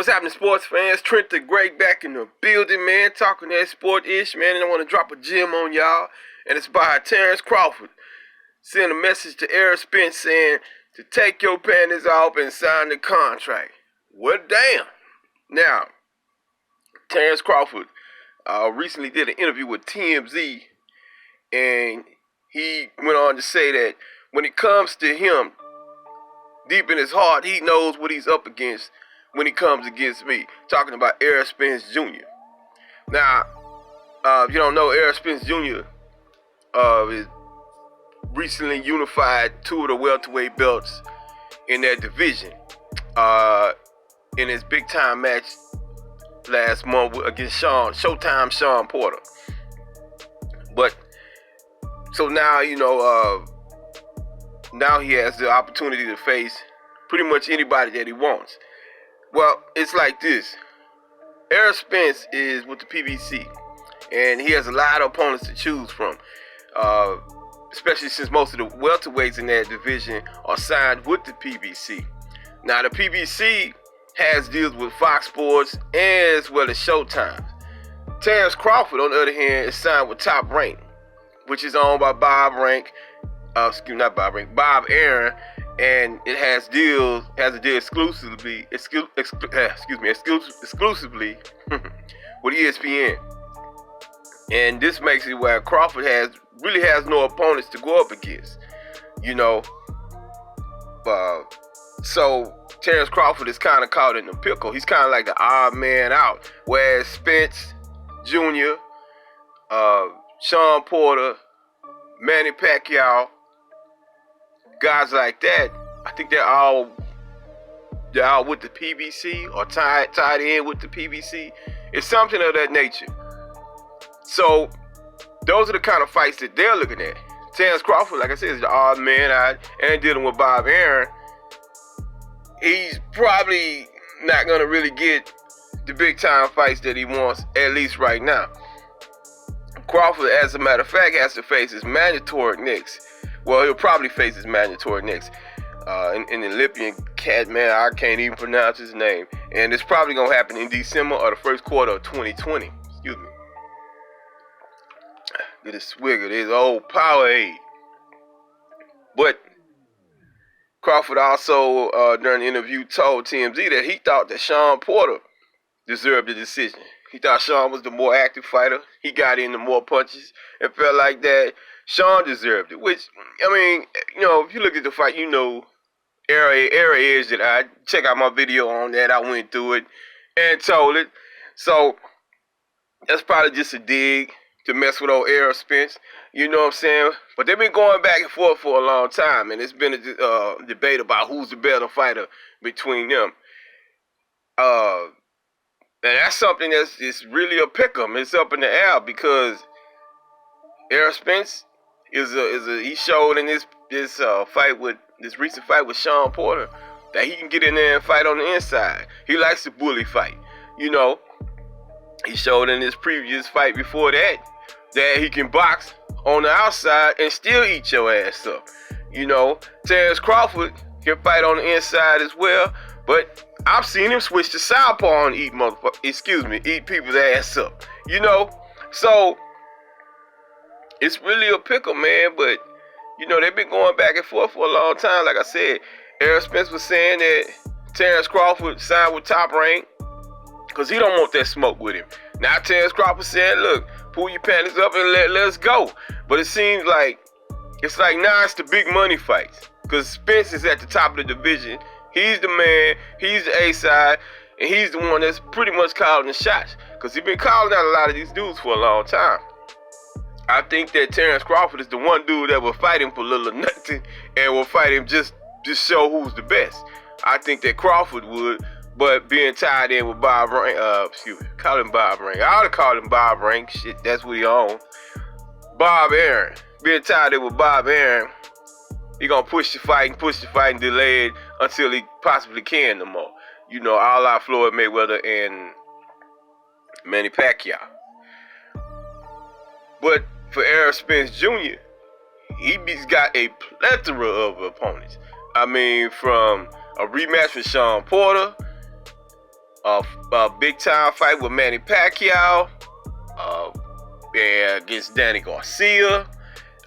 What's happening, sports fans? Trent the Great back in the building, man. Talking that sport-ish, man. And I want to drop a gem on y'all. And it's by Terrance Crawford. Send a message to Errol Spence saying to take your panties off and sign the contract. Well, damn. Now, Terrance Crawford recently did an interview with TMZ. And he went on to say that when it comes to him, deep in his heart, he knows what he's up against when he comes against me. Talking about Errol Spence Jr. Now, if you don't know, Errol Spence Jr. Is recently unified two of the welterweight belts in that division in his big time match last month against Showtime Sean Porter. But so now, now he has the opportunity to face pretty much anybody that he wants. Well, it's like this. Errol Spence is with the PBC, and he has a lot of opponents to choose from, especially since most of the welterweights in that division are signed with the PBC. Now, the PBC has deals with Fox Sports as well as Showtime. Terrance Crawford, on the other hand, is signed with Top Rank, which is owned by Bob Arum, and it has a deal exclusively with ESPN. And this makes it where Crawford really has no opponents to go up against, so Terrance Crawford is kind of caught in the pickle. He's kind of like the odd man out, whereas Spence Jr., Sean Porter, Manny Pacquiao, guys like that, I think they're all with the PBC or tied in with the PBC. It's something of that nature. So those are the kind of fights that they're looking at. Terrance Crawford, like I said, is the odd man out, and dealing with Bob Arum. He's probably not gonna really get the big time fights that he wants, at least right now. Crawford, as a matter of fact, has to face his mandatory next. Well, he'll probably face his mandatory next. In the Olympian cat, man, I can't even pronounce his name. And it's probably going to happen in December or the first quarter of 2020. Excuse me. Get a swig of this old Powerade. But Crawford also, during the interview, told TMZ that he thought that Sean Porter deserved the decision. He thought Sean was the more active fighter. He got in the more punches and felt like that Sean deserved it. Which, if you look at the fight, Errol edged it. I check out my video on that. I went through it and told it. So that's probably just a dig to mess with old Errol Spence. You know what I'm saying? But they've been going back and forth for a long time, and it's been a debate about who's the better fighter between them. And that's something it's really a pick'em. It's up in the air because Errol Spence he showed in this recent fight with Sean Porter that he can get in there and fight on the inside. He likes to bully fight. He showed in his previous fight before that he can box on the outside and still eat your ass up. Terrance Crawford can fight on the inside as well, but I've seen him switch to southpaw and eat people's ass up. So it's really a pickle, man. But they've been going back and forth for a long time. Like I said, Errol Spence was saying that Terrance Crawford signed with Top Rank because he don't want that smoke with him. Now Terrance Crawford saying, look, pull your panties up and let's go. But it seems like it's the big money fights because Spence is at the top of the division. He's the man, he's the A-side, and he's the one that's pretty much calling the shots. Because he's been calling out a lot of these dudes for a long time. I think that Terrance Crawford is the one dude that will fight him for little or nothing and will fight him just show who's the best. I think that Crawford would, but being tied in with Bob Rank, call him Bob Rank. I ought to call him Bob Rank. Shit, that's what he owns. Bob Arum. Being tied in with Bob Arum, he gonna push the fight and delay it until he possibly can no more. A la Floyd Mayweather and Manny Pacquiao. But for Errol Spence Jr., he's got a plethora of opponents. From a rematch with Sean Porter a big time fight with Manny Pacquiao, against Danny Garcia.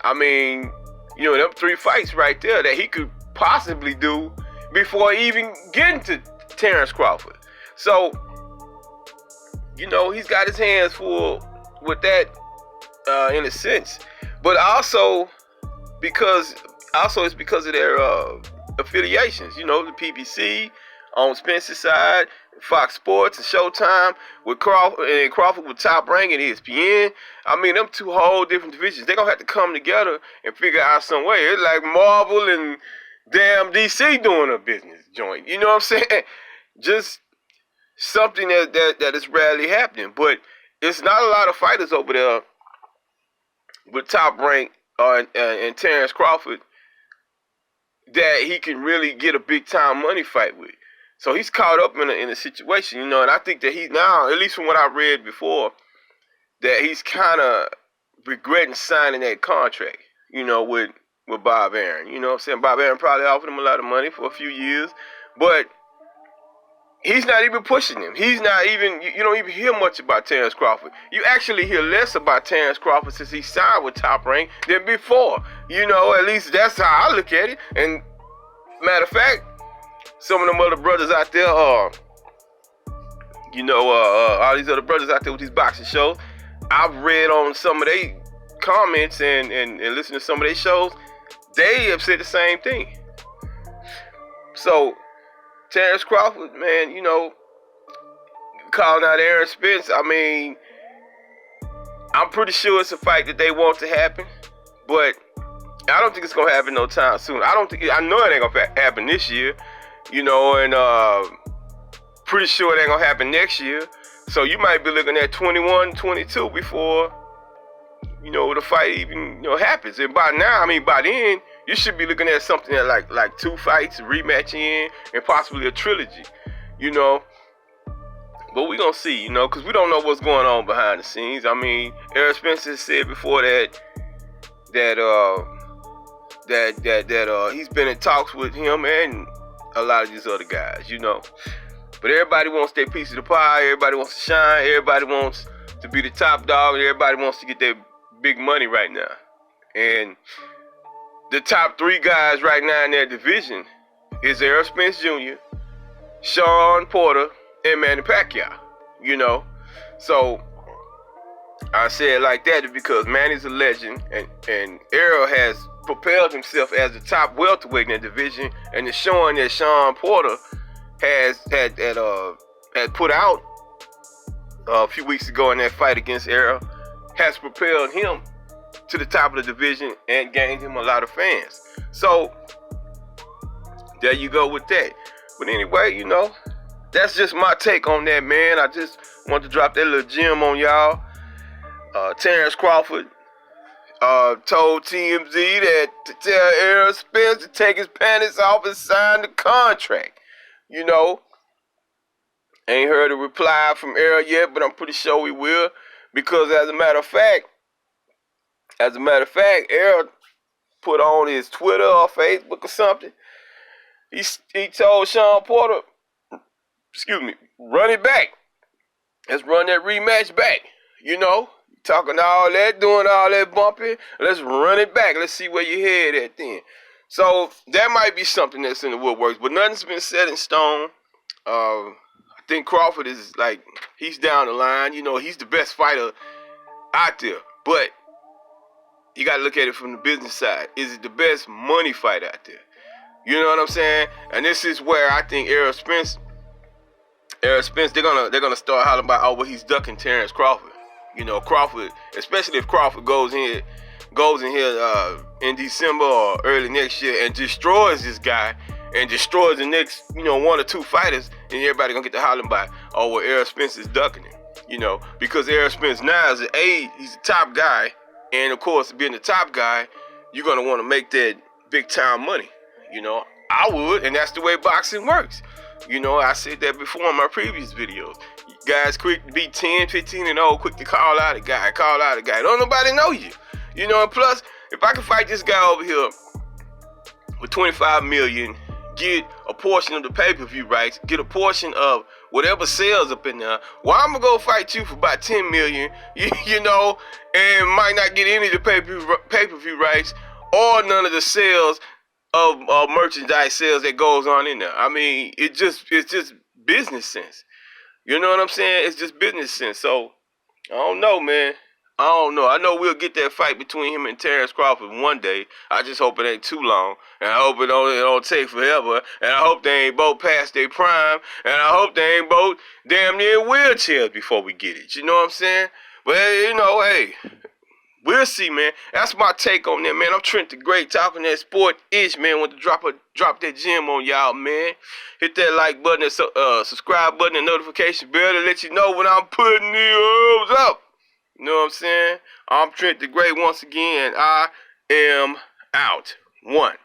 I mean, you know, them 3 fights right there that he could possibly do before even getting to Terrance Crawford. So, you know, he's got his hands full with that, in a sense. But also it's because of their affiliations. You know, the PBC on Spence's side, Fox Sports and Showtime with Crawford, and Crawford with Top Rank and ESPN. I mean, them 2 whole different divisions. They're going to have to come together and figure out some way. It's like Marvel and damn DC doing a business joint. You know what I'm saying? Just something that is rarely happening. But it's not a lot of fighters over there with Top Rank and Terrance Crawford that he can really get a big time money fight with. So he's caught up in a situation, you know, and I think that he's now, at least from what I read before, that he's kind of regretting signing that contract, you know, with Bob Arum. You know what I'm saying? Bob Arum probably offered him a lot of money for a few years, but he's not even pushing him. He's not even, you don't even hear much about Terrance Crawford. You actually hear less about Terrance Crawford since he signed with Top Rank than before. You know, at least that's how I look at it. And matter of fact, some of them other brothers out there, all these other brothers out there with these boxing shows, I've read on some of their comments and listened to some of their shows, they have said the same thing. So, Terrance Crawford, man, you know, calling out Errol Spence, I mean, I'm pretty sure it's a fight that they want to happen, but I don't think it's going to happen no time soon. I know it ain't going to happen this year, you know, and pretty sure it ain't going to happen next year. So you might be looking at 21, 22 before, you know, the fight even, you know, happens. And by then, you should be looking at something that like 2 fights, a rematch in, and possibly a trilogy, you know. But we gonna see, you know, because we don't know what's going on behind the scenes. I mean, Errol Spence has said before that he's been in talks with him and a lot of these other guys, you know. But everybody wants their piece of the pie. Everybody wants to shine. Everybody wants to be the top dog. Everybody wants to get their big money right now. And the top 3 guys right now in their division is Errol Spence Jr., Shawn Porter, and Manny Pacquiao, you know. So I say it like that because Manny's a legend, and Errol has propelled himself as the top welterweight in the division, and it's showing that Shawn Porter had put out a few weeks ago in that fight against Errol has propelled him to the top of the division and gained him a lot of fans. So there you go with that. But anyway, you know, that's just my take on that, man. I just want to drop that little gem on y'all. Terrance Crawford told TMZ that to tell Errol Spence to take his panties off and sign the contract. You know, ain't heard a reply from Errol yet, but I'm pretty sure we will, because as a matter of fact, Errol put on his Twitter or Facebook or something. He told Shawn Porter, run it back. Let's run that rematch back. You know, talking all that, doing all that bumping. Let's run it back. Let's see where your head at then. So that might be something that's in the woodworks, but nothing's been set in stone. I think Crawford is he's down the line. You know, he's the best fighter out there, but you got to look at it from the business side. Is it the best money fight out there? You know what I'm saying? And this is where I think Errol Spence, they're gonna start hollering about, well, he's ducking Terrance Crawford. You know, Crawford, especially if Crawford goes in here in December or early next year and destroys this guy and destroys the next, 1 or 2 fighters, and everybody gonna get to hollering about, well, Errol Spence is ducking him. You know, because Errol Spence now is he's the top guy, and of course, being the top guy, you're gonna want to make that big time money. You know, I would, and that's the way boxing works. You know, I said that before in my previous videos. Guys quick to be 10, 15 and 0, quick to call out a guy. Don't nobody know you. You know, and plus, if I can fight this guy over here with $25 million, get a portion of the pay-per-view rights, get a portion of whatever sales up in there. Well, I'm gonna go fight you for about 10 million, you know, and might not get any of the pay-per-view rights or none of the sales of merchandise sales that goes on in there. I mean, it's just business sense. You know what I'm saying? It's just business sense. So I don't know, man. I don't know. I know we'll get that fight between him and Terrance Crawford one day. I just hope it ain't too long. And I hope it don't take forever. And I hope they ain't both past their prime. And I hope they ain't both damn near wheelchairs before we get it. You know what I'm saying? But, you know, hey, we'll see, man. That's my take on that, man. I'm Trent the Great, talking that sport-ish, man. Want to drop that gem on y'all, man. Hit that like button and subscribe button and notification bell to let you know when I'm putting the up. You know what I'm saying? I'm Trent the Great once again. I am out. One.